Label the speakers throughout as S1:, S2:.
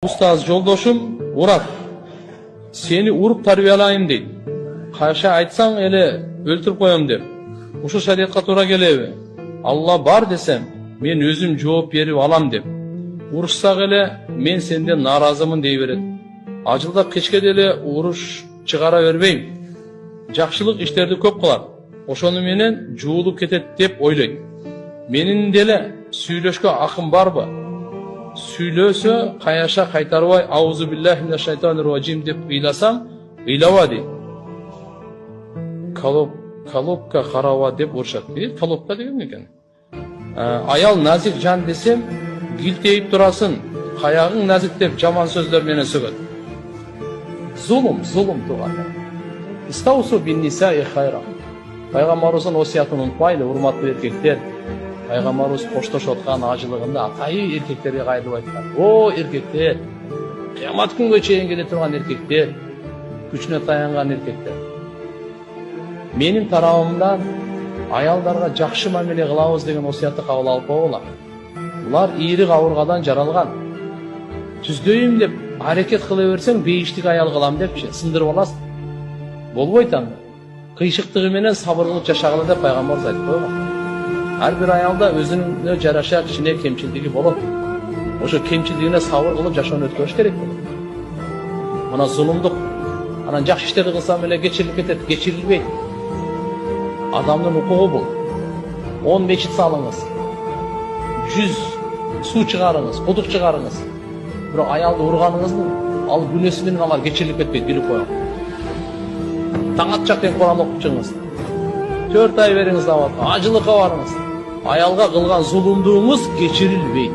S1: Ustaz жолдошум Мурат, сени уруп тарбияlayım дейт. Кайша айтсаң эле өлтүрүп коем деп. Ушул шариатка туура келеби? Алла бар десем, мен өзүм жооп берип алам деп. Урушсак эле мен сенден нааразымын дей берет. Ажылдап кечке деле уруш чыгара бербейм. Жакшылык иштерди көп кылат. Ошону менен жуулуп кетет деп ойлойт. Менин деле сүйлөшкө акым барбы? Сүйлөсө каяша кайтарбай аузу биллахи минаш шайтанир раджим деп ыйласам, ыйлаба дейт. Колобка караба деп урушат. Колобка деген экен. Аял назик жан десем, гилтейип турасын, каягың назик деп жаман сөздөр менен сөгөт. Зулум туган. Истаусу бин нисаи хайра. Пайгамбарыбыздын осуятын унутпайлы, урматтуу эркектер. Пайгамбарыбыз коштошуп аткан ажылыгында атайы эркектерге кайрылып айткан. О эркектер, кыямат күнгө чейин келе турган эркектер, күчүнө таянган эркектер. Менин тарабымдан аялдарга жакшы мамиле кылабыз деген осуятты кабыл алып койгула. Булар ийрик авыргадан жаралган. Түздөйүм деп аракет кыла берсең, бейиштик аял кылам депчи сындырып аласың. Болбойт анда. Кыйшыктыгы менен сабыр кылып жашагыла деп пайгамбарыбыз айтып койгон. Ар бир аялда өзүнө жараша кичине кемчилдиги болот. Ошо кемчилдигине сабыр кылып жашоону өткөрүш керек болот. Мына зулумдук, анан жакшы иштерди кылсам эле кечирилип кетет, кечирилбейт. Адамдын укугу бул. 10 мечит салыңыз. 100 суу чыгарыңыз, кудук чыгарыңыз. Бирок аялды урганыңыздын ал күнөөсү менен алар кечирилип кетпейт, билип коюңуз. Таң атчак тең Куран окуп чыгыңыз. 4 ай бериңиз дават, ажылыкка барыңыз. Аялга кылган зулумдугуңуз кечирилбейт.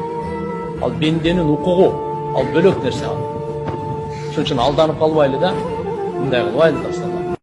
S1: Ал бенденин укугу, ал бөлөк нерсе ал. Ошон үчүн алданып калбайлы да, мындай кылбайлы да.